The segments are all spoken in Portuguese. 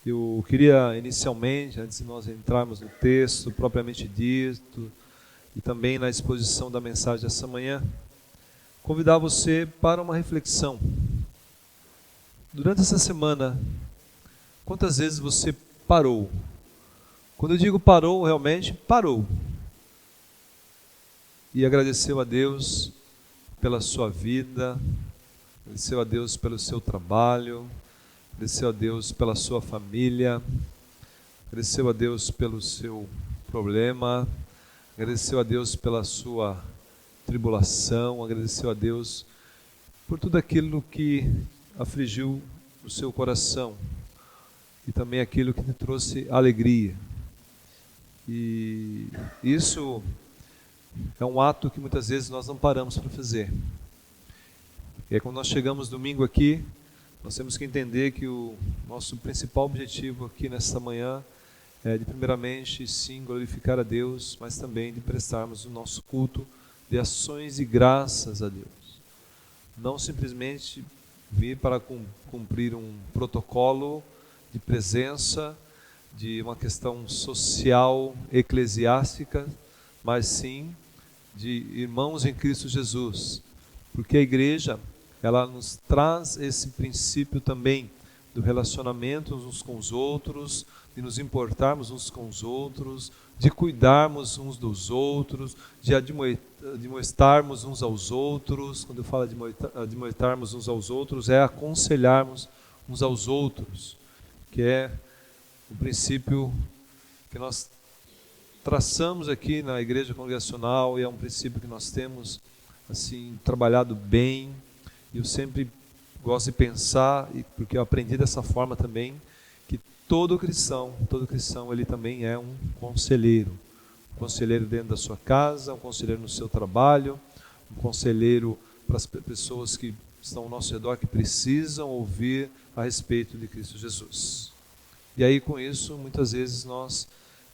Eu queria inicialmente, antes de nós entrarmos no texto propriamente dito, e também na exposição da mensagem dessa manhã, convidar você para uma reflexão. Durante essa semana, quantas vezes você parou? Quando eu digo parou, realmente parou. E agradeceu a Deus pela sua vida, agradeceu a Deus pelo seu trabalho, agradeceu a Deus pela sua família, agradeceu a Deus pelo seu problema, agradeceu a Deus pela sua tribulação, agradeceu a Deus por tudo aquilo que afligiu o seu coração e também aquilo que te trouxe alegria. E isso é um ato que muitas vezes nós não paramos para fazer. E aí, quando nós chegamos domingo aqui, nós temos que entender que o nosso principal objetivo aqui nesta manhã é de, primeiramente, sim, glorificar a Deus, mas também de prestarmos o nosso culto de ações e graças a Deus. Não simplesmente vir para cumprir um protocolo de presença, de uma questão social, eclesiástica, mas sim de irmãos em Cristo Jesus. Porque a igreja, ela nos traz esse princípio também do relacionamento uns com os outros, de nos importarmos uns com os outros, de cuidarmos uns dos outros, de admoestarmos uns aos outros. Quando eu falo de admoestarmos uns aos outros, é aconselharmos uns aos outros, que é o princípio que nós traçamos aqui na igreja congregacional, e é um princípio que nós temos assim trabalhado bem. Eu sempre gosto de pensar, porque eu aprendi dessa forma também, que todo cristão ele também é um conselheiro dentro da sua casa, um conselheiro no seu trabalho, um conselheiro para as pessoas que estão ao nosso redor, que precisam ouvir a respeito de Cristo Jesus. E aí, com isso, muitas vezes nós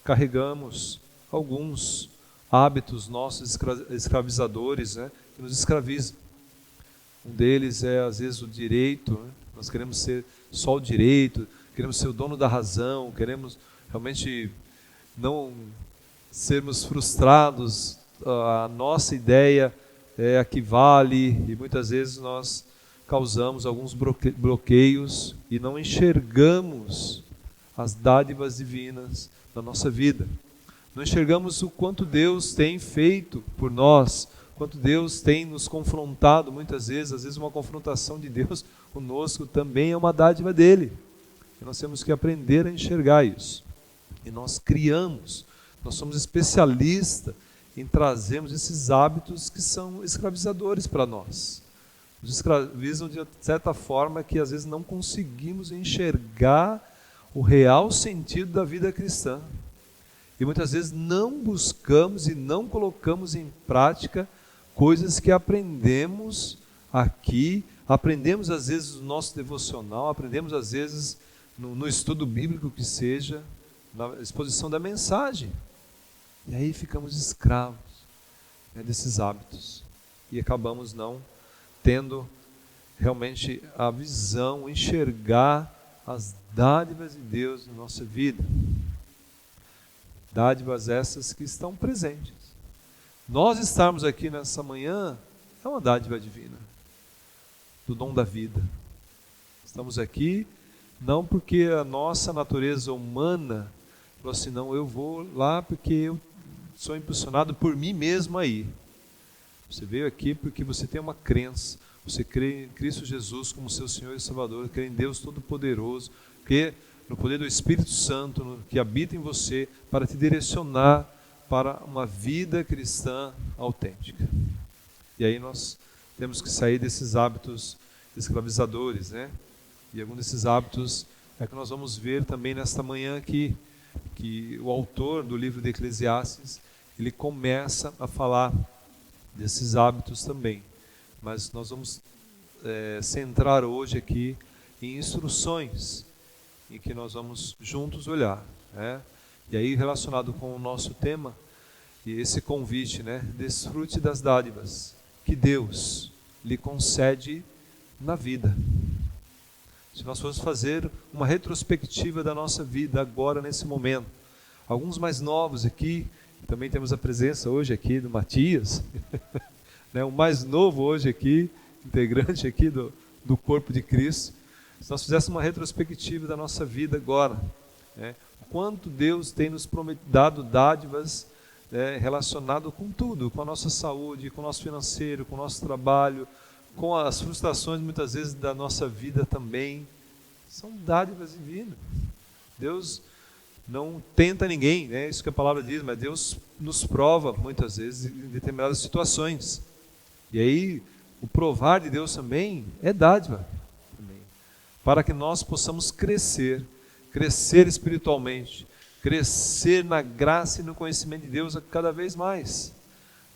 carregamos alguns hábitos nossos escravizadores, né, que nos escravizam. Um deles é, às vezes, o direito, né? Nós queremos ser só o direito, queremos ser o dono da razão, queremos realmente não sermos frustrados. A nossa ideia é a que vale, e muitas vezes nós causamos alguns bloqueios e não enxergamos as dádivas divinas na nossa vida. Não enxergamos o quanto Deus tem feito por nós, quanto Deus tem nos confrontado muitas vezes. Às vezes uma confrontação de Deus conosco também é uma dádiva dele. E nós temos que aprender a enxergar isso. E nós somos especialistas em trazermos esses hábitos que são escravizadores para nós. Nos escravizam de certa forma que às vezes não conseguimos enxergar o real sentido da vida cristã. E muitas vezes não buscamos e não colocamos em prática coisas que aprendemos aqui, aprendemos às vezes no nosso devocional, aprendemos às vezes no estudo bíblico que seja, na exposição da mensagem. E aí ficamos escravos, né, desses hábitos. E acabamos não tendo realmente a visão, enxergar as dádivas de Deus na nossa vida. Dádivas essas que estão presentes. Nós estarmos aqui nessa manhã é uma dádiva divina, do dom da vida. Estamos aqui não porque a nossa natureza humana falou assim, não, eu vou lá porque eu sou impulsionado por mim mesmo aí. Você veio aqui porque você tem uma crença, você crê em Cristo Jesus como seu Senhor e Salvador, crê em Deus Todo-Poderoso, crê no poder do Espírito Santo que habita em você para te direcionar para uma vida cristã autêntica. E aí nós temos que sair desses hábitos escravizadores, né? E algum desses hábitos é que nós vamos ver também nesta manhã aqui, que o autor do livro de Eclesiastes, ele começa a falar desses hábitos também. Mas nós vamos centrar hoje aqui em instruções, em que nós vamos juntos olhar, né? E aí, relacionado com o nosso tema, e esse convite, né? Desfrute das dádivas que Deus lhe concede na vida. se nós formos fazer uma retrospectiva da nossa vida agora, nesse momento. Alguns mais novos aqui, também temos a presença hoje aqui do Matias, né, o mais novo hoje aqui, integrante aqui do corpo de Cristo. Se nós fizéssemos uma retrospectiva da nossa vida agora, né, quanto Deus tem nos dado dádivas, relacionado com tudo, com a nossa saúde, com o nosso financeiro, com o nosso trabalho, com as frustrações muitas vezes da nossa vida também, são dádivas divinas. Deus não tenta ninguém, né? Isso que a palavra diz, mas Deus nos prova muitas vezes em determinadas situações. E aí, o provar de Deus também é dádiva, também, para que nós possamos crescer espiritualmente, crescer na graça e no conhecimento de Deus cada vez mais.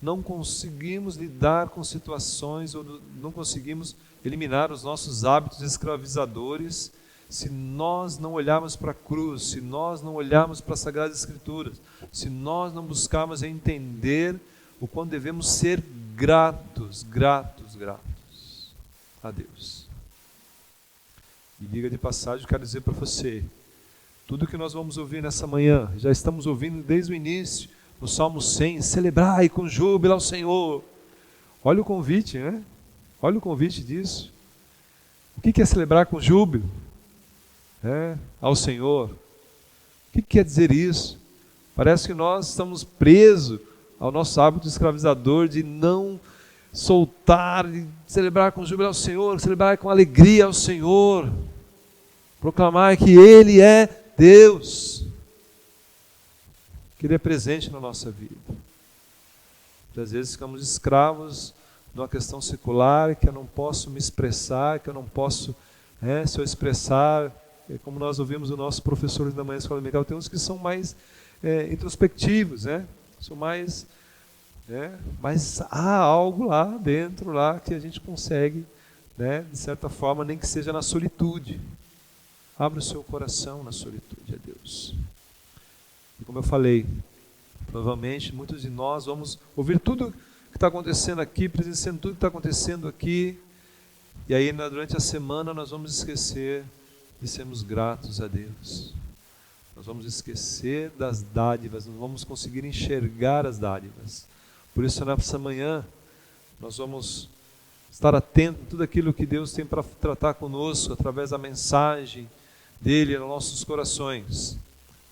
Não conseguimos lidar com situações, ou não conseguimos eliminar os nossos hábitos escravizadores, se nós não olharmos para a cruz, se nós não olharmos para as Sagradas Escrituras, se nós não buscarmos entender o quanto devemos ser gratos a Deus. E diga de passagem, eu quero dizer para você, tudo que nós vamos ouvir nessa manhã, já estamos ouvindo desde o início, no Salmo 100, celebrai com júbilo ao Senhor. Olha o convite, né? Olha o convite disso. O que é celebrar com júbilo? Ao Senhor. O que quer dizer isso? Parece que nós estamos presos ao nosso hábito escravizador de não soltar, de celebrar com júbilo ao Senhor, celebrar com alegria ao Senhor, proclamar que Ele é Deus, que Ele é presente na nossa vida. Muitas vezes ficamos escravos de uma questão secular, que eu não posso me expressar, que eu não posso, se eu expressar, como nós ouvimos o nosso professor da manhã escola dominical, tem uns que são mais introspectivos, são mais, mas há algo lá dentro, lá que a gente consegue, de certa forma, nem que seja na solitude. Abra o seu coração na solitude a Deus. E como eu falei, provavelmente muitos de nós vamos ouvir tudo que está acontecendo aqui, presenciando tudo que está acontecendo aqui, e aí durante a semana nós vamos esquecer de sermos gratos a Deus. Nós vamos esquecer das dádivas, não vamos conseguir enxergar as dádivas. Por isso, nessa manhã, nós vamos estar atentos a tudo aquilo que Deus tem para tratar conosco, através da mensagem dEle nos nossos corações,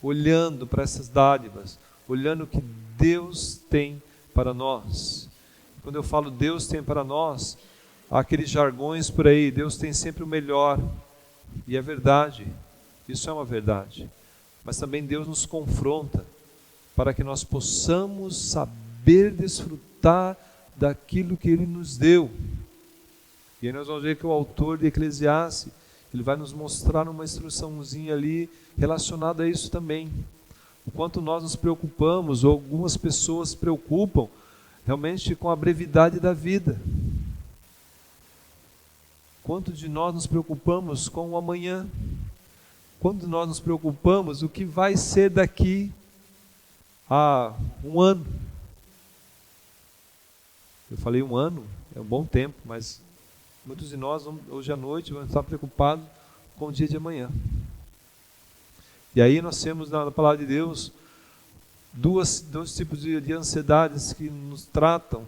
olhando para essas dádivas, olhando o que Deus tem para nós. Quando eu falo Deus tem para nós, há aqueles jargões por aí, Deus tem sempre o melhor, e é verdade, isso é uma verdade, mas também Deus nos confronta, para que nós possamos saber desfrutar daquilo que Ele nos deu. E aí nós vamos ver que o autor de Eclesiastes, ele vai nos mostrar uma instruçãozinha ali relacionada a isso também. O quanto nós nos preocupamos, ou algumas pessoas se preocupam, realmente com a brevidade da vida. Quanto de nós nos preocupamos com o amanhã? Quanto de nós nos preocupamos o que vai ser daqui a um ano? Eu falei um ano, é um bom tempo, mas muitos de nós, hoje à noite, vamos estar preocupados com o dia de amanhã. E aí nós temos na palavra de Deus dois tipos de ansiedades que nos tratam.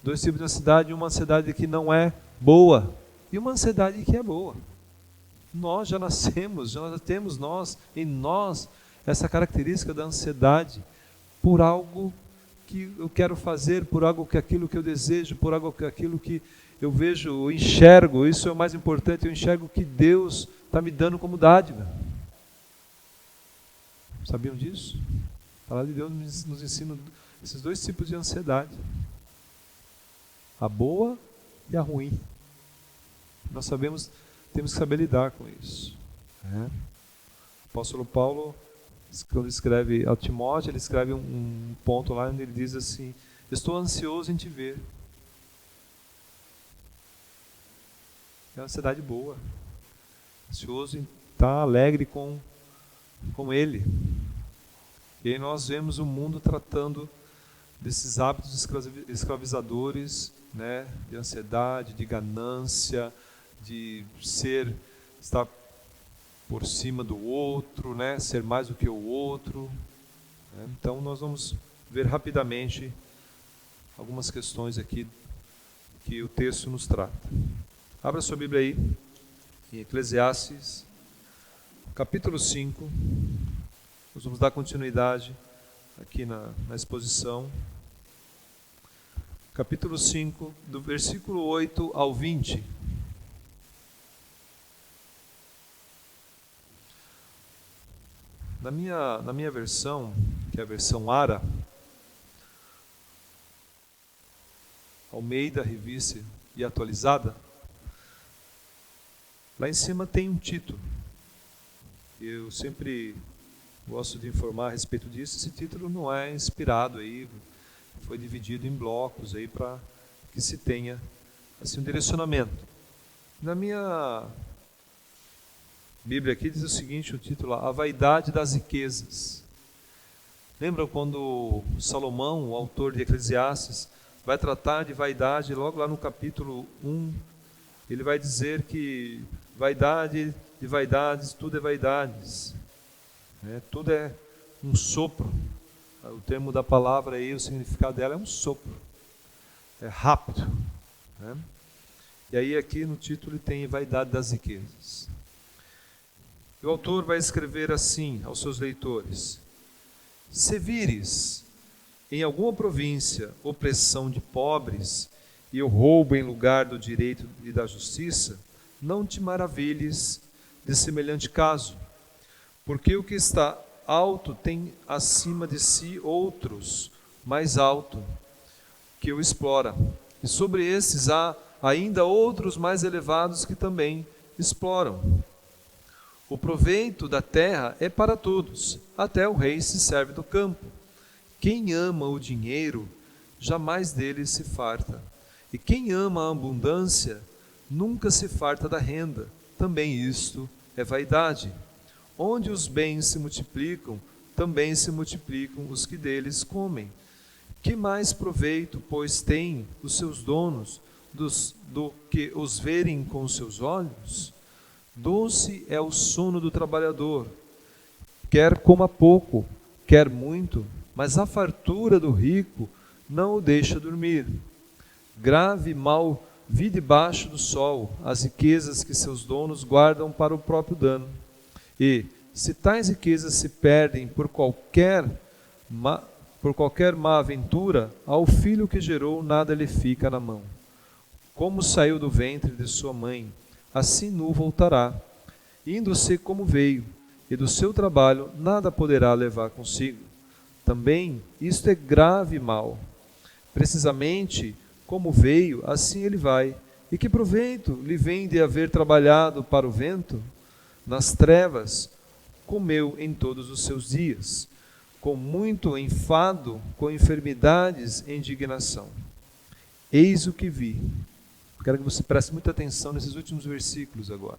Dois tipos de ansiedade, uma ansiedade que não é boa e uma ansiedade que é boa. Nós já nascemos, já temos em nós essa característica da ansiedade por algo que eu quero fazer, por algo que aquilo que eu desejo, por algo que aquilo que eu vejo, eu enxergo, isso é o mais importante, eu enxergo que Deus está me dando como dádiva. Sabiam disso? A palavra de Deus nos ensina esses dois tipos de ansiedade. A boa e a ruim. Nós sabemos, temos que saber lidar com isso. O apóstolo Paulo, quando escreve ao Timóteo, ele escreve um ponto lá onde ele diz assim: estou ansioso em te ver. É uma ansiedade boa. Ansioso em estar alegre com Ele. E aí nós vemos o mundo tratando desses hábitos escravizadores, de ansiedade, de ganância, de ser estar por cima do outro, né? Ser mais do que o outro. Né? Então nós vamos ver rapidamente algumas questões aqui que o texto nos trata. Abra sua Bíblia aí, em Eclesiastes, capítulo 5. Nós vamos dar continuidade aqui na exposição. Capítulo 5, do versículo 8 ao 20. Na minha versão, que é a versão ARA, Almeida, Revista e Atualizada, lá em cima tem um título. Eu sempre gosto de informar a respeito disso. Esse título não é inspirado aí, foi dividido em blocos aí para que se tenha assim um direcionamento. Na minha Bíblia aqui diz o seguinte, o título: A Vaidade das Riquezas. Lembram quando Salomão, o autor de Eclesiastes, vai tratar de vaidade, logo lá no capítulo 1, ele vai dizer que vaidade de vaidades, tudo é vaidades. Tudo é um sopro. O termo da palavra aí, o significado dela é um sopro. É rápido. Né? E aí aqui no título tem vaidade das riquezas. E o autor vai escrever assim aos seus leitores: se vires em alguma província opressão de pobres e o roubo em lugar do direito e da justiça, não te maravilhes de semelhante caso, porque o que está alto tem acima de si outros mais alto que o explora, e sobre esses há ainda outros mais elevados que também exploram. O proveito da terra é para todos, até o rei se serve do campo. Quem ama o dinheiro, jamais dele se farta, e quem ama a abundância, nunca se farta da renda. Também isto é vaidade. Onde os bens se multiplicam, também se multiplicam os que deles comem. Que mais proveito, pois, têm os seus donos do que os verem com os seus olhos? Doce é o sono do trabalhador, quer coma pouco, quer muito, mas a fartura do rico não o deixa dormir. Grave mal vi debaixo do sol as riquezas que seus donos guardam para o próprio dano. E, se tais riquezas se perdem por qualquer má aventura, ao filho que gerou nada lhe fica na mão. Como saiu do ventre de sua mãe, assim nu voltará, indo-se como veio, e do seu trabalho nada poderá levar consigo. Também isto é grave mal. Precisamente como veio, assim ele vai. E que proveito lhe vem de haver trabalhado para o vento? Nas trevas comeu em todos os seus dias, com muito enfado, com enfermidades e indignação. Eis o que vi. Quero que você preste muita atenção nesses últimos versículos agora.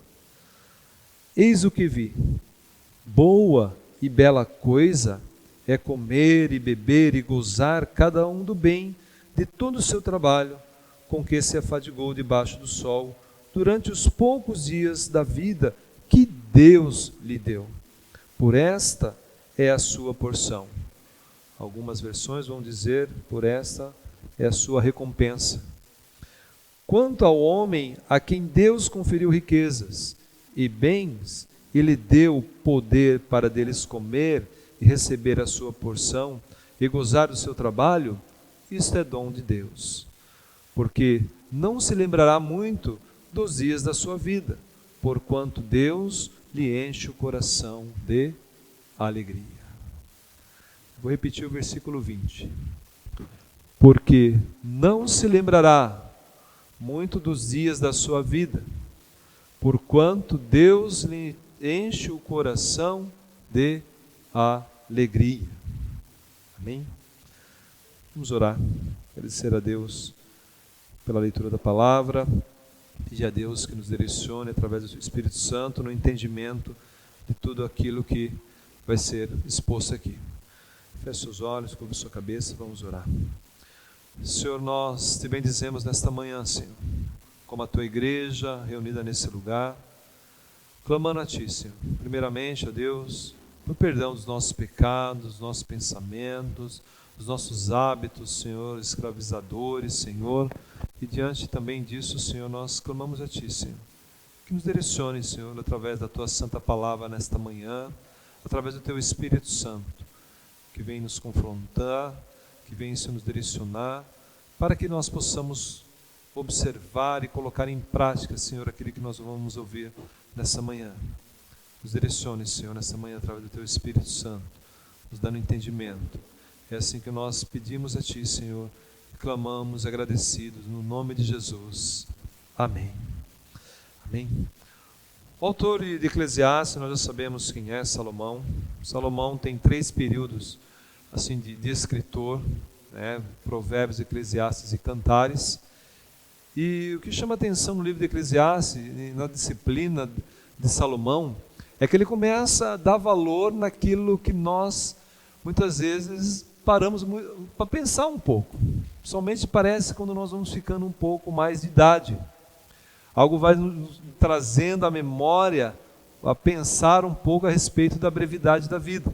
Eis o que vi. Boa e bela coisa é comer e beber e gozar cada um do bem de todo o seu trabalho, com que se afadigou debaixo do sol, durante os poucos dias da vida que Deus lhe deu. Por esta é a sua porção. Algumas versões vão dizer, por esta é a sua recompensa. Quanto ao homem a quem Deus conferiu riquezas e bens, e lhe deu poder para deles comer e receber a sua porção e gozar do seu trabalho, isto é dom de Deus. Porque não se lembrará muito dos dias da sua vida, porquanto Deus lhe enche o coração de alegria. Vou repetir o versículo 20. Porque não se lembrará muito dos dias da sua vida, porquanto Deus lhe enche o coração de alegria. Amém? Vamos orar, agradecer a Deus pela leitura da palavra, pedir a Deus que nos direcione através do Espírito Santo no entendimento de tudo aquilo que vai ser exposto aqui. Feche seus olhos, curva sua cabeça, vamos orar. Senhor, nós te bendizemos nesta manhã, Senhor, como a tua igreja reunida nesse lugar. clamando a Ti, Senhor. Primeiramente, ó Deus, no perdão dos nossos pecados, dos nossos pensamentos, dos nossos hábitos, Senhor, escravizadores, Senhor. E diante também disso, Senhor, nós clamamos a Ti, Senhor. Que nos direcione, Senhor, através da Tua santa palavra nesta manhã, através do Teu Espírito Santo, que vem nos confrontar, que vem, Senhor, nos direcionar, para que nós possamos observar e colocar em prática, Senhor, aquilo que nós vamos ouvir nessa manhã. Nos direcione, Senhor, nessa manhã, através do Teu Espírito Santo, nos dando entendimento. É assim que nós pedimos a Ti, Senhor, e clamamos agradecidos, no nome de Jesus. Amém. Amém. O autor de Eclesiastes, nós já sabemos quem é Salomão. Salomão tem 3 períodos assim, de escritor, né? Provérbios, Eclesiastes e Cantares. E o que chama atenção no livro de Eclesiastes, na disciplina de Salomão, é que ele começa a dar valor naquilo que nós, muitas vezes, paramos para pensar um pouco. Somente parece quando nós vamos ficando um pouco mais de idade. Algo vai nos trazendo à memória, a pensar um pouco a respeito da brevidade da vida.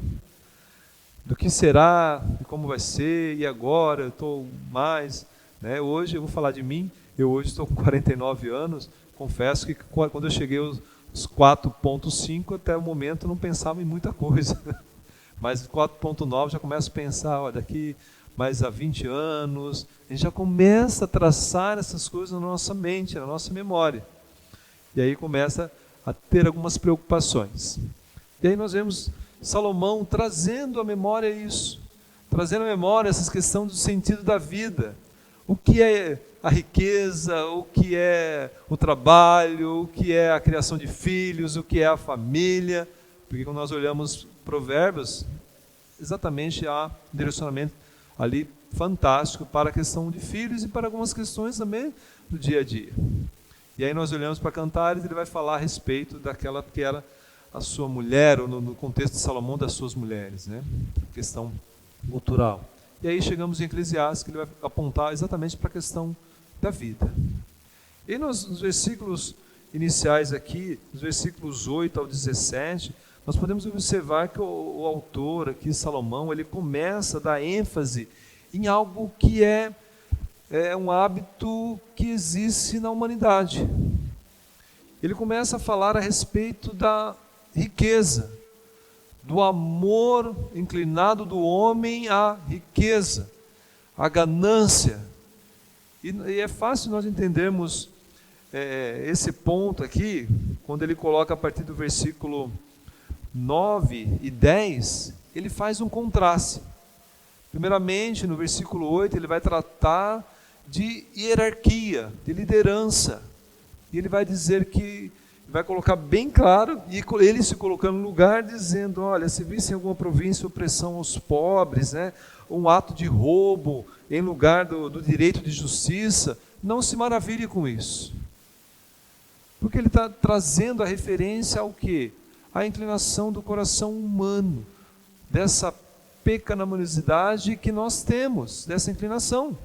Do que será, e como vai ser, e agora, eu estou mais... Né? Hoje, eu vou falar de mim, eu hoje estou com 49 anos, confesso que quando eu cheguei aos 4.5, até o momento eu não pensava em muita coisa. Mas 4.9 já começo a pensar, ó, daqui mais a 20 anos, a gente já começa a traçar essas coisas na nossa mente, na nossa memória. E aí começa a ter algumas preocupações. E aí nós vemos Salomão trazendo à memória isso, trazendo à memória essa questão do sentido da vida. O que é a riqueza, o que é o trabalho, o que é a criação de filhos, o que é a família. Porque quando nós olhamos Provérbios, exatamente há um direcionamento ali fantástico para a questão de filhos e para algumas questões também do dia a dia. E aí nós olhamos para Cantares, ele vai falar a respeito daquela que era a sua mulher, ou no contexto de Salomão, das suas mulheres, né? Questão cultural. E aí chegamos em Eclesiastes, que ele vai apontar exatamente para a questão da vida. E nos versículos iniciais aqui, nos versículos 8 ao 17, nós podemos observar que o autor aqui, Salomão, ele começa a dar ênfase em algo que é um hábito que existe na humanidade. Ele começa a falar a respeito da riqueza, do amor inclinado do homem à riqueza, à ganância. E é fácil nós entendermos esse ponto aqui, quando ele coloca a partir do versículo 9 e 10, ele faz um contraste. Primeiramente, no versículo 8, ele vai tratar de hierarquia, de liderança. E ele vai dizer que, vai colocar bem claro, e ele se colocando no lugar, dizendo, olha, se visse em alguma província opressão aos pobres, né, um ato de roubo em lugar do direito de justiça, não se maravilhe com isso. Porque ele está trazendo a referência ao quê? A inclinação do coração humano, dessa pecaminosidade que nós temos, dessa inclinação.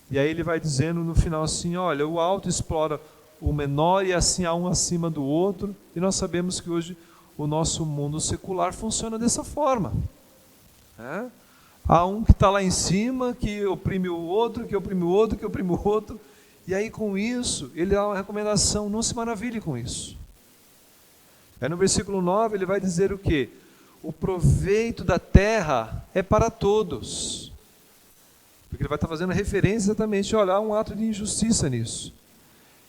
E aí ele vai dizendo no final assim, olha, o alto explora o menor e assim há um acima do outro, e nós sabemos que hoje o nosso mundo secular funciona dessa forma. Há um que está lá em cima, que oprime o outro, que oprime o outro, que oprime o outro, e aí com isso, ele dá uma recomendação, não se maravilhe com isso. Aí no versículo 9 ele vai dizer o quê? O proveito da terra é para todos. Porque ele vai estar fazendo referência exatamente, olha, há um ato de injustiça nisso.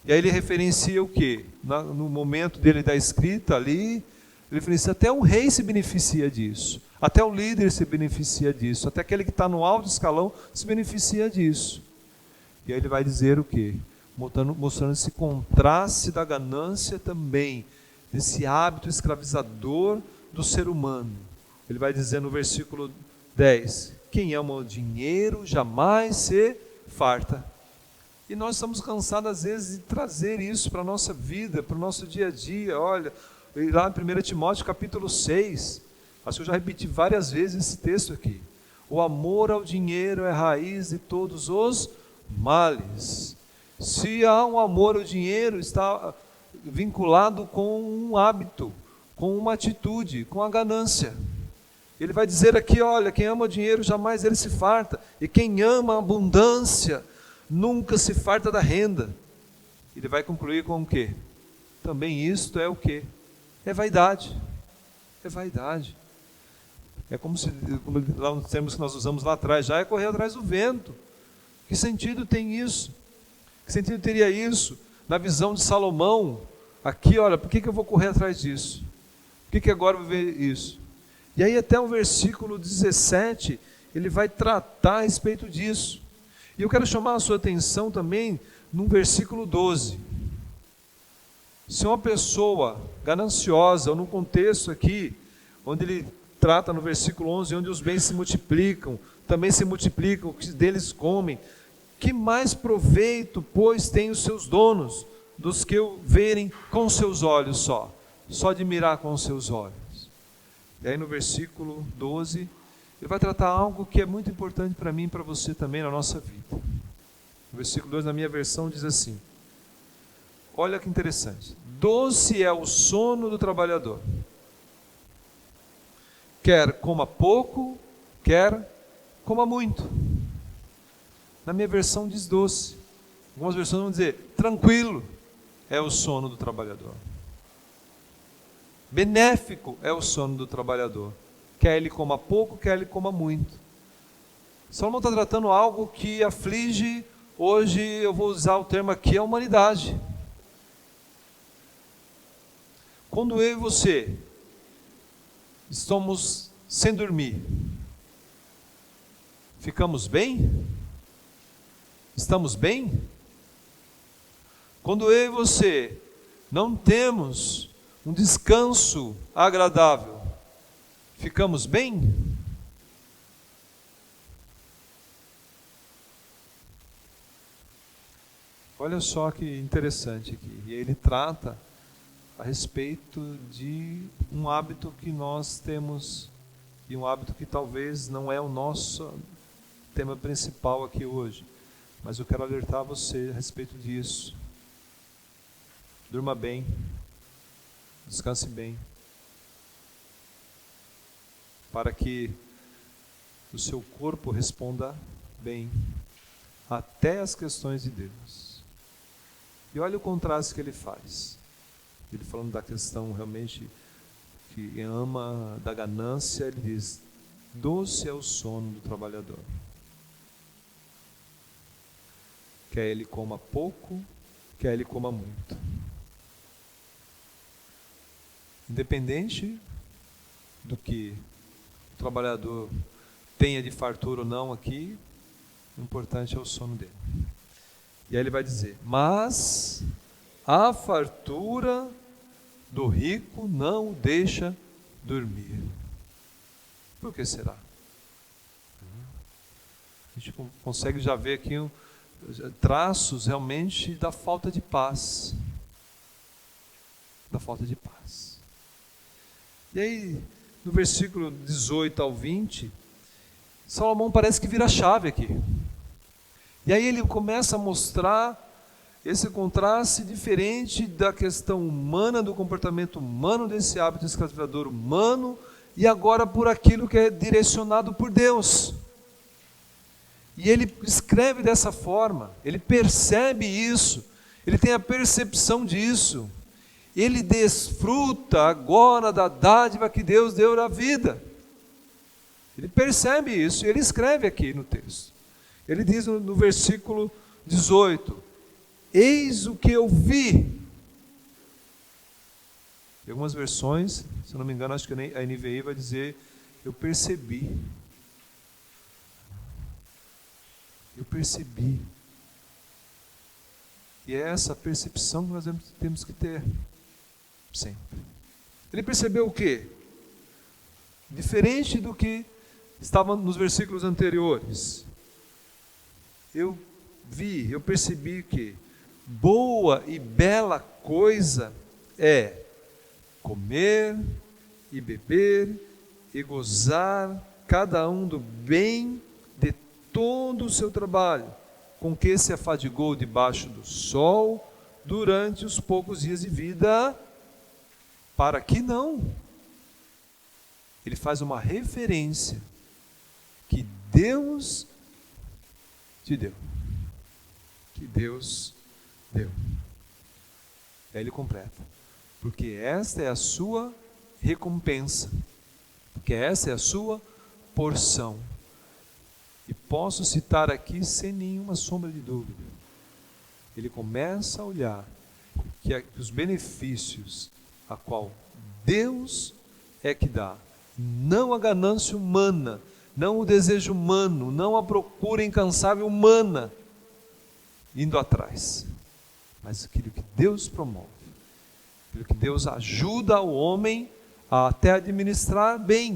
E aí ele referencia o quê? No momento dele da escrita ali, ele referencia até o rei se beneficia disso, até o líder se beneficia disso, até aquele que está no alto escalão se beneficia disso. E aí ele vai dizer o quê? Mostrando esse contraste da ganância também, desse hábito escravizador do ser humano. Ele vai dizer no versículo 10, quem ama o dinheiro jamais se farta. E nós estamos cansados às vezes de trazer isso para a nossa vida, para o nosso dia a dia. Olha, lá em 1 Timóteo capítulo 6, acho que eu já repeti várias vezes esse texto aqui. O amor ao dinheiro é a raiz de todos os males. Se há um amor ao dinheiro, está vinculado com um hábito, com uma atitude, com a ganância. Ele vai dizer aqui, olha, quem ama o dinheiro jamais ele se farta, e quem ama a abundância nunca se farta da renda. Ele vai concluir com o quê? Também isto é o quê? É vaidade. É vaidade. É como lá nos termos que nós usamos lá atrás, já é correr atrás do vento. Que sentido tem isso? Que sentido teria isso? Na visão de Salomão, aqui, olha, por que eu vou correr atrás disso? Por que agora eu vou ver isso? E aí até o versículo 17, ele vai tratar a respeito disso. E eu quero chamar a sua atenção também no versículo 12. Se uma pessoa gananciosa, ou no contexto aqui, onde ele trata no versículo 11, onde os bens se multiplicam, também se multiplicam, o que deles comem, que mais proveito, pois, têm os seus donos, dos que o verem com seus olhos só admirar com os seus olhos. E aí no versículo 12, ele vai tratar algo que é muito importante para mim e para você também na nossa vida. O versículo 2, na minha versão, diz assim, olha que interessante, doce é o sono do trabalhador, quer coma pouco, quer coma muito. Na minha versão diz doce, algumas versões vão dizer, tranquilo é o sono do trabalhador. Benéfico é o sono do trabalhador, quer ele coma pouco, quer ele coma muito. Salomão está tratando algo que aflige, hoje eu vou usar o termo aqui, a humanidade. Quando eu e você estamos sem dormir, ficamos bem? Estamos bem? Quando eu e você não temos um descanso agradável, ficamos bem? Olha só que interessante aqui. E ele trata a respeito de um hábito que nós temos, e um hábito que talvez não é o nosso tema principal aqui hoje, mas eu quero alertar você a respeito disso. Durma bem, descanse bem, para que o seu corpo responda bem até as questões de Deus. E olha o contraste que ele faz. Ele falando da questão realmente que ama da ganância, ele diz, doce é o sono do trabalhador. Quer ele coma pouco, quer ele coma muito. Independente do que o trabalhador tenha de fartura ou não aqui, o importante é o sono dele. E aí ele vai dizer, mas a fartura do rico não o deixa dormir. Por que será? A gente consegue já ver aqui traços realmente da falta de paz. Da falta de paz. E aí, no versículo 18 ao 20, Salomão parece que vira a chave aqui. E aí ele começa a mostrar esse contraste diferente da questão humana, do comportamento humano, desse hábito escravizador humano, e agora por aquilo que é direcionado por Deus. E ele escreve dessa forma, ele percebe isso, ele tem a percepção disso, ele desfruta agora da dádiva que Deus deu na vida. Ele percebe isso, ele escreve aqui no texto. Ele diz no versículo 18, eis o que eu vi. Em algumas versões, se eu não me engano, acho que a NVI vai dizer, eu percebi. Eu percebi. E é essa percepção que nós temos que ter sempre. Ele percebeu o quê? Diferente do que estava nos versículos anteriores. Eu vi, eu percebi que boa e bela coisa é comer e beber e gozar cada um do bem de todo o seu trabalho, com que se afadigou debaixo do sol, durante os poucos dias de vida, para que não. Ele faz uma referência que Deus te deu. Que Deus deu. Aí ele completa. Porque esta é a sua recompensa. Porque essa é a sua porção. E posso citar aqui sem nenhuma sombra de dúvida. Ele começa a olhar que os benefícios a qual Deus é que dá, não a ganância humana, não o desejo humano, não a procura incansável humana indo atrás, mas aquilo que Deus promove, aquilo que Deus ajuda o homem a até administrar bem.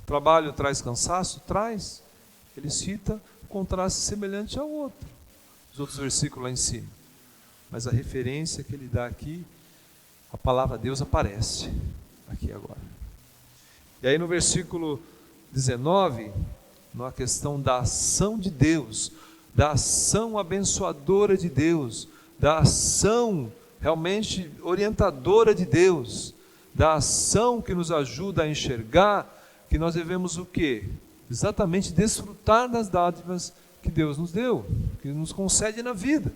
O trabalho traz cansaço? Traz. Ele cita um contraste semelhante ao outro, os outros versículos lá em cima. Mas a referência que ele dá aqui, a palavra Deus aparece aqui agora. E aí no versículo 19, na questão da ação de Deus, da ação abençoadora de Deus, da ação realmente orientadora de Deus, da ação que nos ajuda a enxergar que nós devemos o quê? Exatamente desfrutar das dádivas que Deus nos deu, que nos concede na vida.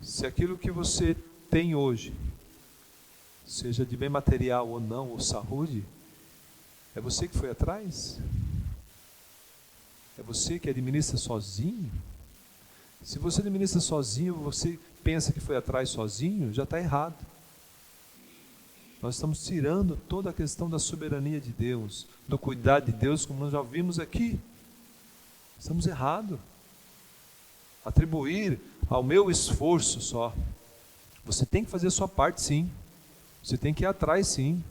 Se aquilo que você tem hoje, seja de bem material ou não, ou saúde, é você que foi atrás? É você que administra sozinho? Se você administra sozinho, você pensa que foi atrás sozinho, já está errado. Nós estamos tirando toda a questão da soberania de Deus, do cuidado de Deus, como nós já vimos aqui. Estamos errados. Atribuir ao meu esforço só. Você tem que fazer a sua parte, sim. Você tem que ir atrás, sim.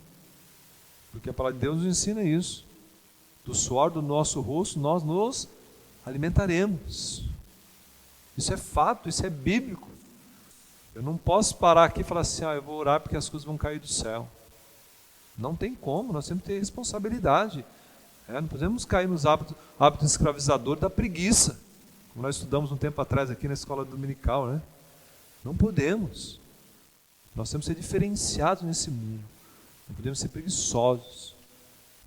Porque a palavra de Deus nos ensina isso. Do suor do nosso rosto nós nos alimentaremos. Isso é fato, isso é bíblico. Eu não posso parar aqui e falar assim, eu vou orar porque as coisas vão cair do céu. Não tem como, nós temos que ter responsabilidade. Não podemos cair nos hábitos escravizadores da preguiça, como nós estudamos um tempo atrás aqui na escola dominical, né? Não podemos. Nós temos que ser diferenciados nesse mundo. Não podemos ser preguiçosos.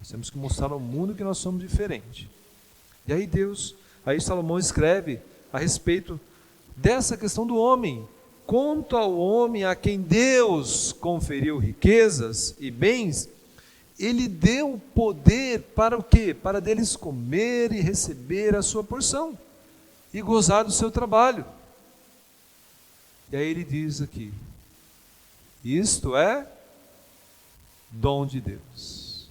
Nós temos que mostrar ao mundo que nós somos diferentes. E aí Salomão escreve a respeito dessa questão do homem. Quanto ao homem a quem Deus conferiu riquezas e bens, ele deu poder para o quê? Para deles comer e receber a sua porção e gozar do seu trabalho. E aí ele diz aqui, isto é dom de Deus.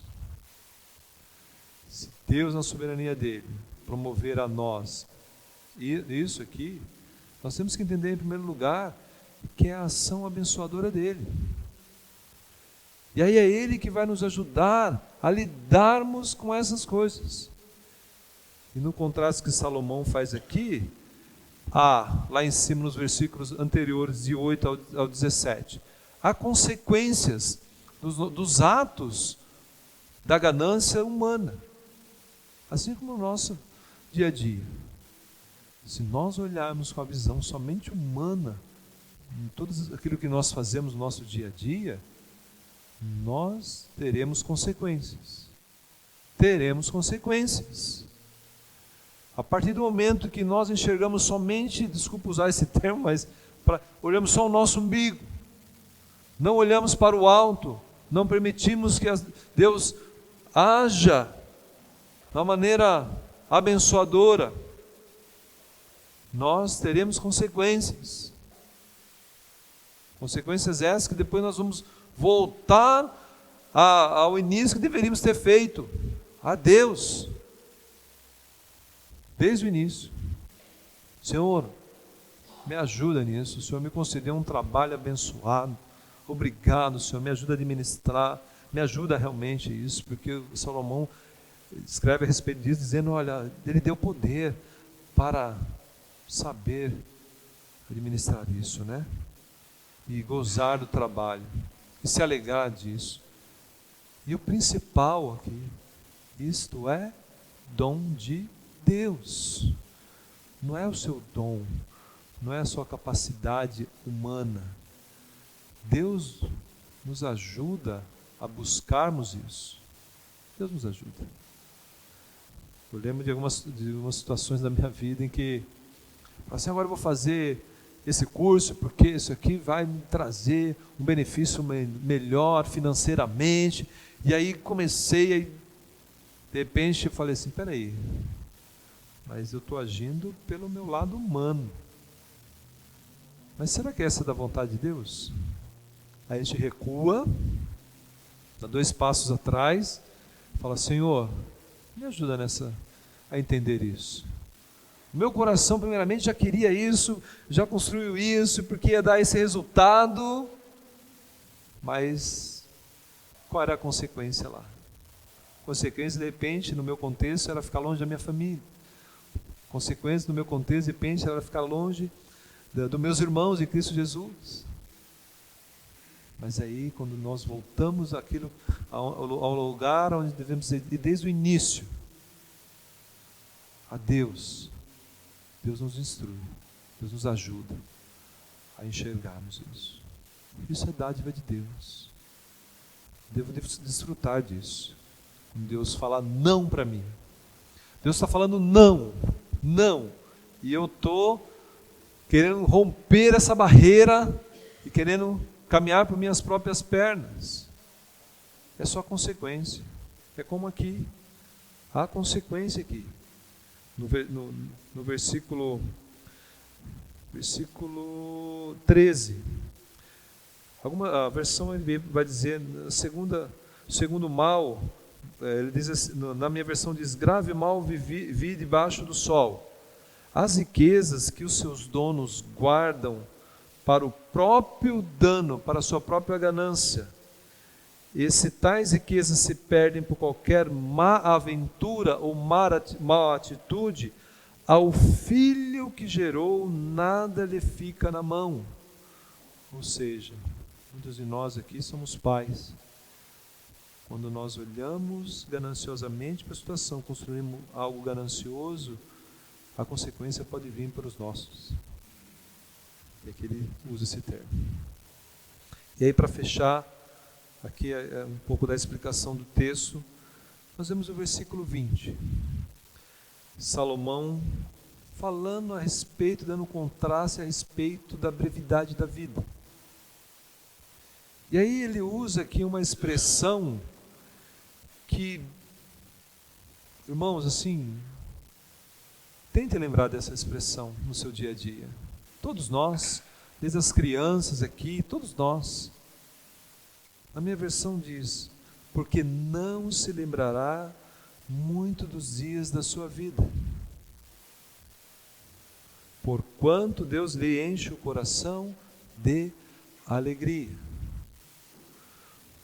Se Deus, na soberania dele, promover a nós isso aqui, nós temos que entender em primeiro lugar que é a ação abençoadora dele. E aí é ele que vai nos ajudar a lidarmos com essas coisas. E no contraste que Salomão faz aqui, lá em cima nos versículos anteriores, de 8 ao 17, há consequências dos atos da ganância humana, assim como no nosso dia a dia. Se nós olharmos com a visão somente humana em tudo aquilo que nós fazemos no nosso dia a dia, nós teremos consequências. Teremos consequências. A partir do momento que nós enxergamos somente, desculpa usar esse termo, mas olhamos só o nosso umbigo, não olhamos para o alto, não permitimos que Deus haja de uma maneira abençoadora, nós teremos consequências. Consequências essas que depois nós vamos voltar ao início que deveríamos ter feito, a Deus, desde o início. Senhor, me ajuda nisso, o Senhor me concedeu um trabalho abençoado, obrigado, Senhor, me ajuda a administrar, me ajuda realmente isso, porque o Salomão escreve a respeito disso, dizendo, olha, ele deu poder para saber administrar isso, né? E gozar do trabalho, e se alegrar disso. E o principal aqui, isto é dom de Deus, não é o seu dom, não é a sua capacidade humana. Deus nos ajuda a buscarmos isso. Deus nos ajuda. Eu lembro de algumas situações da minha vida em que assim, agora eu vou fazer esse curso porque isso aqui vai me trazer um benefício melhor financeiramente. E aí comecei, de repente eu falei assim, peraí, mas eu estou agindo pelo meu lado humano. Mas será que essa é da vontade de Deus? Aí a gente recua, dá 2 passos atrás, fala, Senhor, me ajuda a entender isso. O meu coração primeiramente já queria isso, já construiu isso, porque ia dar esse resultado, mas qual era a consequência lá? A consequência, de repente, no meu contexto, era ficar longe da minha família. A consequência, no meu contexto, de repente, era ficar longe dos meus irmãos em Cristo Jesus. Mas aí, quando nós voltamos ao lugar onde devemos ir desde o início, a Deus, Deus nos instrui, Deus nos ajuda a enxergarmos isso. Isso é dádiva de Deus. Devo desfrutar disso. Quando Deus fala não para mim, Deus está falando não, e eu estou querendo romper essa barreira e querendo caminhar por minhas próprias pernas. É só consequência. É como aqui, há consequência aqui. No versículo 13, a versão vai dizer, segundo mal, ele diz assim, na minha versão diz, grave mal vi debaixo do sol. As riquezas que os seus donos guardam para o próprio dano, para a sua própria ganância. E se tais riquezas se perdem por qualquer má aventura ou má atitude, ao filho que gerou nada lhe fica na mão. Ou seja, muitos de nós aqui somos pais. Quando nós olhamos gananciosamente para a situação, construímos algo ganancioso, a consequência pode vir para os nossos. E aqui ele usa esse termo. E aí, para fechar, aqui é um pouco da explicação do texto, nós vemos o versículo 20. Salomão falando a respeito, dando um contraste a respeito da brevidade da vida. E aí ele usa aqui uma expressão que, irmãos, assim, tente lembrar dessa expressão no seu dia a dia. Todos nós, desde as crianças aqui, todos nós. A minha versão diz, porque não se lembrará muito dos dias da sua vida. Porquanto Deus lhe enche o coração de alegria.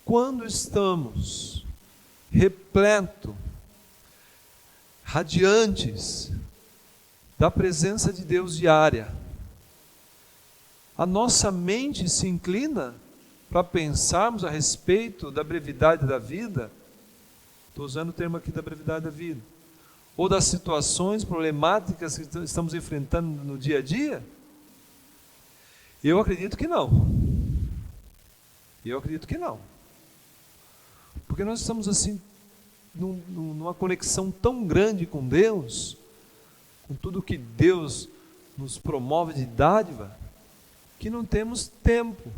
Quando estamos radiantes da presença de Deus diária, a nossa mente se inclina para pensarmos a respeito da brevidade da vida. Estou usando o termo aqui da brevidade da vida, ou das situações problemáticas que estamos enfrentando no dia a dia? Eu acredito que não. Porque nós estamos assim, numa conexão tão grande com Deus, com tudo que Deus nos promove de dádiva, que não temos tempo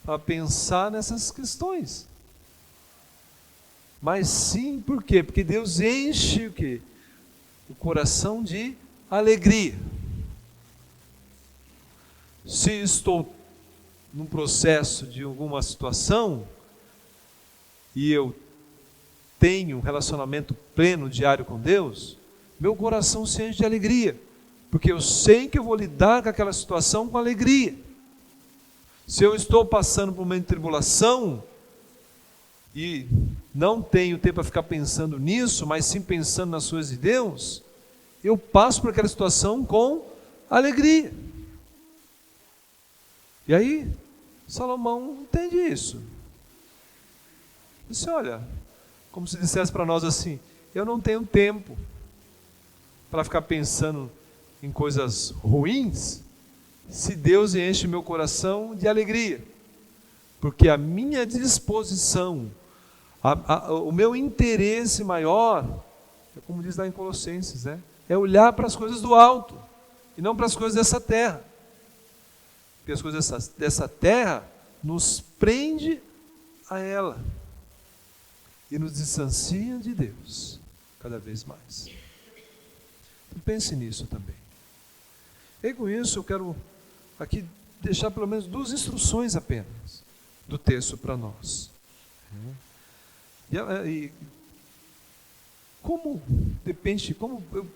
para pensar nessas questões. Mas sim, por quê? Porque Deus enche o quê? O coração de alegria. Se estou num processo de alguma situação e eu tenho um relacionamento pleno, diário com Deus, meu coração se enche de alegria, porque eu sei que eu vou lidar com aquela situação com alegria. Se eu estou passando por uma tribulação e não tenho tempo para ficar pensando nisso, mas sim pensando nas coisas de Deus, eu passo por aquela situação com alegria. E aí, Salomão entende isso. Disse, olha, como se dissesse para nós assim, eu não tenho tempo para ficar pensando em coisas ruins, se Deus enche meu coração de alegria. Porque a minha disposição, o meu interesse maior, é como diz lá em Colossenses, né? É olhar para as coisas do alto e não para as coisas dessa terra. Porque as coisas dessa terra nos prende a ela e nos distancia de Deus cada vez mais. Então, pense nisso também. E com isso eu quero aqui deixar pelo menos 2 instruções apenas do texto para nós. E como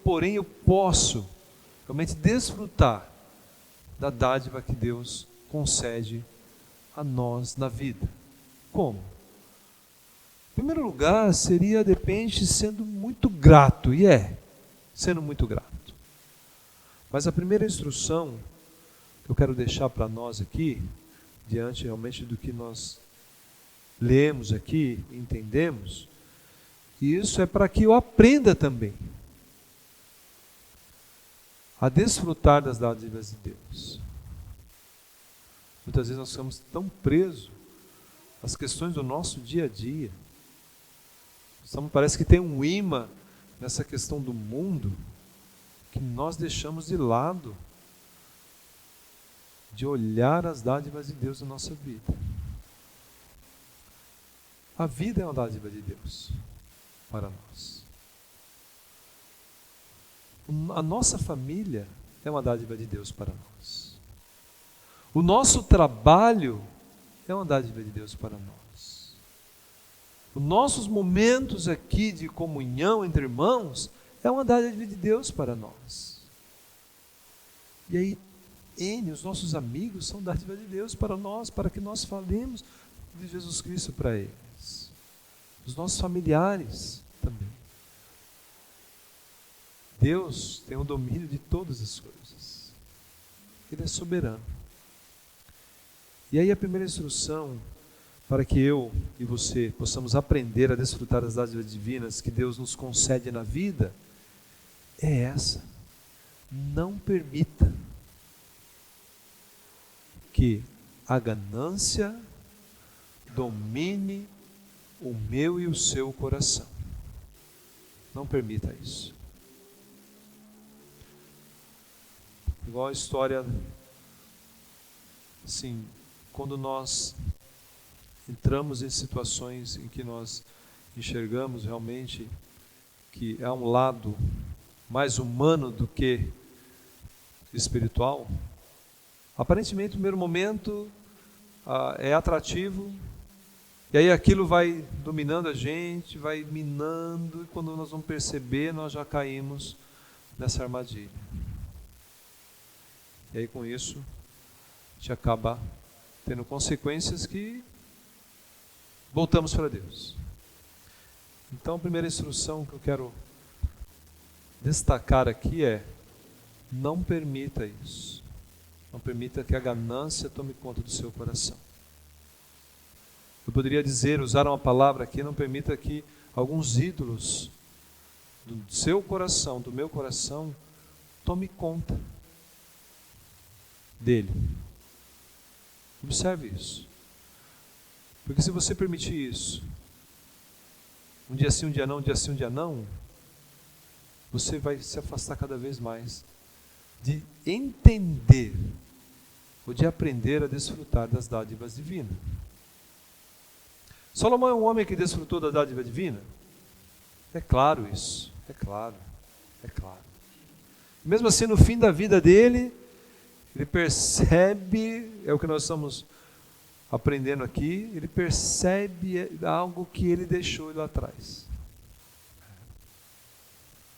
porém eu posso realmente desfrutar da dádiva que Deus concede a nós na vida? Como? Em primeiro lugar, seria, de repente, sendo muito grato, sendo muito grato. Mas a primeira instrução que eu quero deixar para nós aqui, diante realmente do que nós lemos aqui, entendemos, e isso é para que eu aprenda também a desfrutar das dádivas de Deus. Muitas vezes nós ficamos tão presos às questões do nosso dia a dia. Parece que tem um imã nessa questão do mundo que nós deixamos de lado de olhar as dádivas de Deus na nossa vida. A vida é uma dádiva de Deus para nós. A nossa família é uma dádiva de Deus para nós. O nosso trabalho é uma dádiva de Deus para nós. Os nossos momentos aqui de comunhão entre irmãos é uma dádiva de Deus para nós. E aí, os nossos amigos são dádiva de Deus para nós, para que nós falemos de Jesus Cristo para eles. Os nossos familiares também. Deus tem o domínio de todas as coisas. Ele é soberano. E aí a primeira instrução para que eu e você possamos aprender a desfrutar das dádivas divinas que Deus nos concede na vida é essa: não permita que a ganância domine o meu e o seu coração. Não permita isso. Igual a história, assim, quando nós entramos em situações em que nós enxergamos realmente que há um lado mais humano do que espiritual, aparentemente no primeiro momento é atrativo, e aí aquilo vai dominando a gente, vai minando, e quando nós vamos perceber, nós já caímos nessa armadilha. E aí com isso, a gente acaba tendo consequências que voltamos para Deus. Então a primeira instrução que eu quero destacar aqui é: não permita isso. Não permita que a ganância tome conta do seu coração. Eu poderia usar uma palavra aqui: não permita que alguns ídolos do seu coração, do meu coração, tome conta dele. Observe isso. Porque se você permitir isso, um dia sim, um dia não, um dia sim, um dia não, você vai se afastar cada vez mais de entender ou de aprender a desfrutar das dádivas divinas. Salomão é um homem que desfrutou da dádiva divina? É claro isso, é claro. Mesmo assim, no fim da vida dele, ele percebe, é o que nós estamos aprendendo aqui, ele percebe algo que ele deixou lá atrás.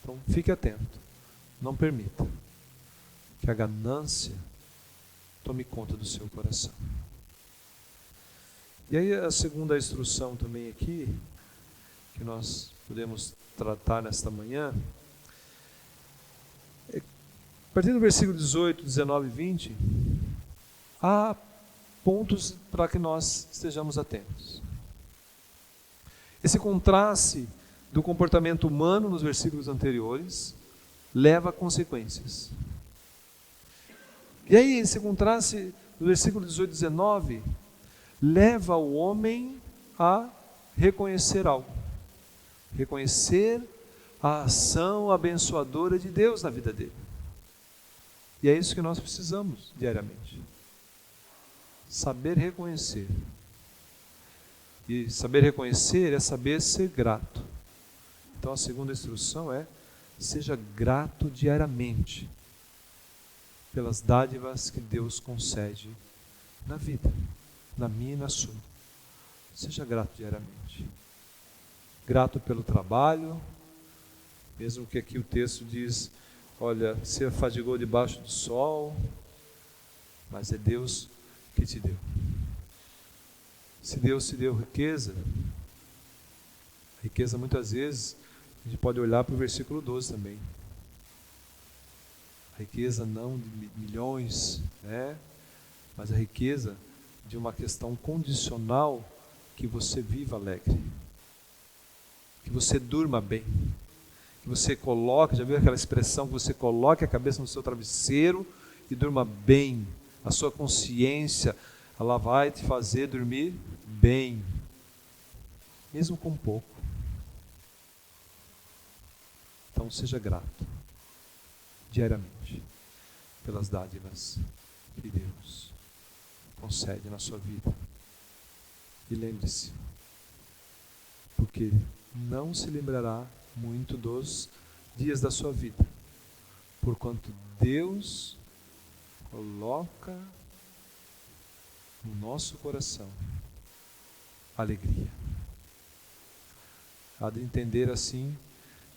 Então, fique atento, não permita que a ganância tome conta do seu coração. E aí a segunda instrução também aqui, que nós podemos tratar nesta manhã, a partir do versículo 18, 19 e 20, há pontos para que nós estejamos atentos. Esse contraste do comportamento humano nos versículos anteriores leva a consequências. E aí, esse contraste do versículo 18 e 19 leva o homem a reconhecer algo. Reconhecer a ação abençoadora de Deus na vida dele. E é isso que nós precisamos diariamente. Saber reconhecer. E saber reconhecer é saber ser grato. Então a segunda instrução é: seja grato diariamente pelas dádivas que Deus concede na vida, na minha e na sua. Seja grato diariamente. Grato pelo trabalho, mesmo que aqui o texto diz, olha, você afadigou debaixo do sol, mas é Deus que te deu. Se Deus te deu riqueza, riqueza muitas vezes, a gente pode olhar para o versículo 12 também. A riqueza não de milhões, né? Mas a riqueza de uma questão condicional, que você viva alegre, que você durma bem, que você coloque, já viu aquela expressão, que você coloque a cabeça no seu travesseiro e durma bem. A sua consciência, ela vai te fazer dormir bem, mesmo com pouco. Então seja grato, diariamente, pelas dádivas que Deus concede na sua vida. E lembre-se, porque não se lembrará muito dos dias da sua vida, porquanto Deus coloca no nosso coração alegria. Há de entender assim,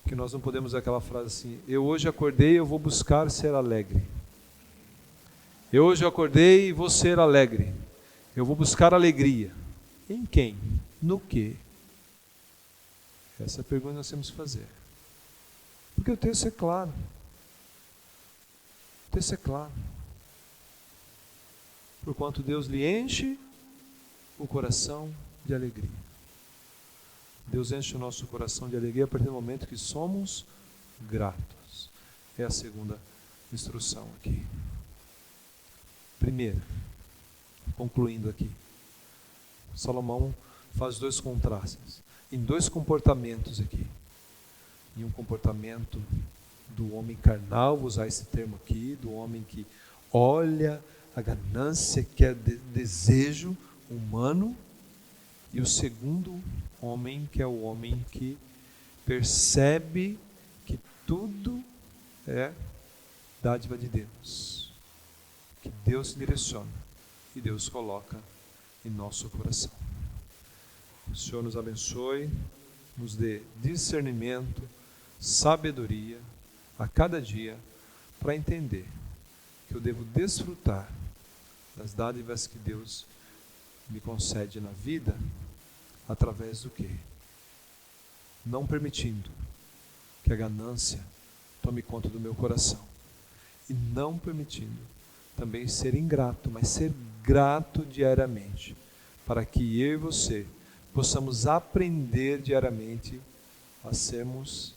que nós não podemos usar aquela frase assim: eu hoje acordei, eu vou buscar ser alegre. Eu hoje acordei e vou ser alegre. Eu vou buscar alegria. Em quem? No quê? Essa é a pergunta que nós temos que fazer. Porque o texto é claro. O texto é claro. Porquanto Deus lhe enche o coração de alegria. Deus enche o nosso coração de alegria a partir do momento que somos gratos. É a segunda instrução aqui. Primeira, concluindo aqui, Salomão faz dois contrastes, em dois comportamentos aqui. Em um comportamento do homem carnal, vou usar esse termo aqui, do homem que olha a ganância, que é desejo humano, e o segundo homem, que é o homem que percebe que tudo é dádiva de Deus, que Deus direciona e Deus coloca em nosso coração. O Senhor nos abençoe, nos dê discernimento, sabedoria a cada dia para entender que eu devo desfrutar das dádivas que Deus me concede na vida através do quê? Não permitindo que a ganância tome conta do meu coração e não permitindo também ser ingrato, mas ser grato diariamente, para que eu e você possamos aprender diariamente a sermos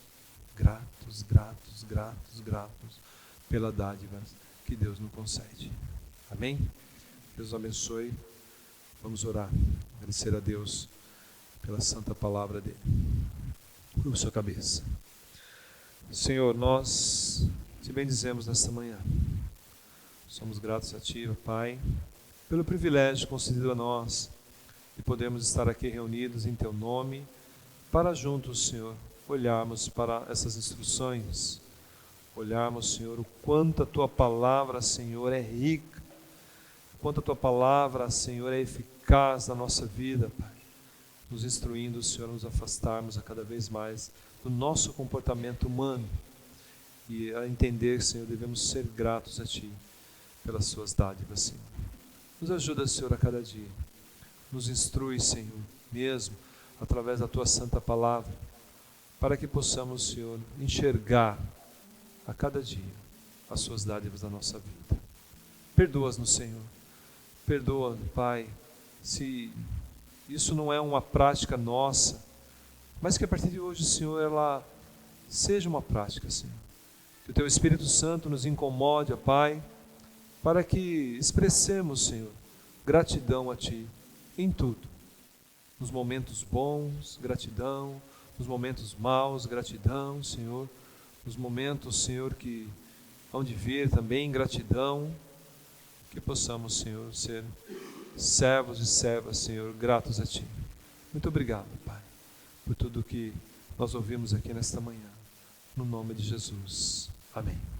gratos, gratos, gratos, gratos pela dádiva que Deus nos concede. Amém? Deus abençoe. Vamos orar, agradecer a Deus pela santa palavra dele. Curva sua cabeça. Senhor, nós te bendizemos nesta manhã. Somos gratos a Ti, Pai, pelo privilégio concedido a nós de podermos estar aqui reunidos em Teu nome, para juntos, Senhor, olharmos para essas instruções, olharmos, Senhor, o quanto a Tua palavra, Senhor, é rica, o quanto a Tua palavra, Senhor, é eficaz na nossa vida, Pai, nos instruindo, Senhor, a nos afastarmos a cada vez mais do nosso comportamento humano e a entender, Senhor, devemos ser gratos a Ti pelas Suas dádivas, Senhor. Nos ajuda, Senhor, a cada dia. Nos instrui, Senhor, mesmo através da Tua santa palavra, para que possamos, Senhor, enxergar a cada dia as Suas dádivas na nossa vida. Perdoa-nos, Senhor. Perdoa, Pai, se isso não é uma prática nossa, mas que a partir de hoje, Senhor, ela seja uma prática, Senhor. Que o Teu Espírito Santo nos incomode, ó Pai, para que expressemos, Senhor, gratidão a Ti em tudo. Nos momentos bons, gratidão. Nos momentos maus, gratidão, Senhor. Nos momentos, Senhor, que hão de vir também, gratidão. Que possamos, Senhor, ser servos e servas, Senhor, gratos a Ti. Muito obrigado, Pai, por tudo que nós ouvimos aqui nesta manhã. No nome de Jesus. Amém.